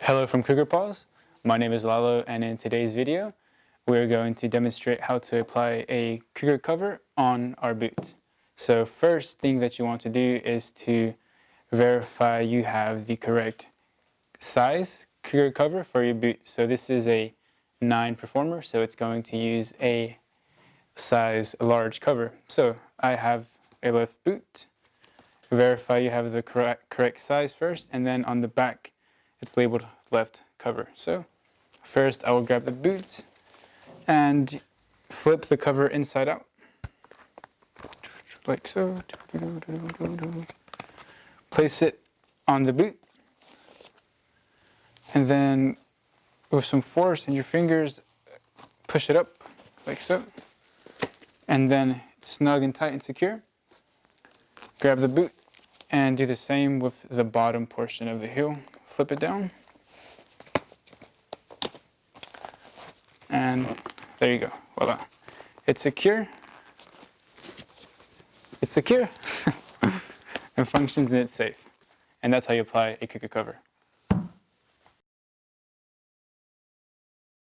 Hello from Cougar Paws. My name is Lalo, and in today's video we're going to demonstrate how to apply a Cougar cover on our boot. So first thing that you want to do is to verify you have the correct size Cougar cover for your boot. So this is a 9 performer, so it's going to use a size large cover. So I have a left boot. Verify you have the correct size first, and then on the back it's labeled left cover. So first I will grab the boot and flip the cover inside out like so. Place it on the boot, and then with some force in your fingers push it up like so, and then it's snug and tight and secure. Grab the boot and do the same with the bottom portion of the heel. Flip it down, and there you go. Voila, it's secure. It's secure and functions, and it's safe. And that's how you apply a Cougar cover.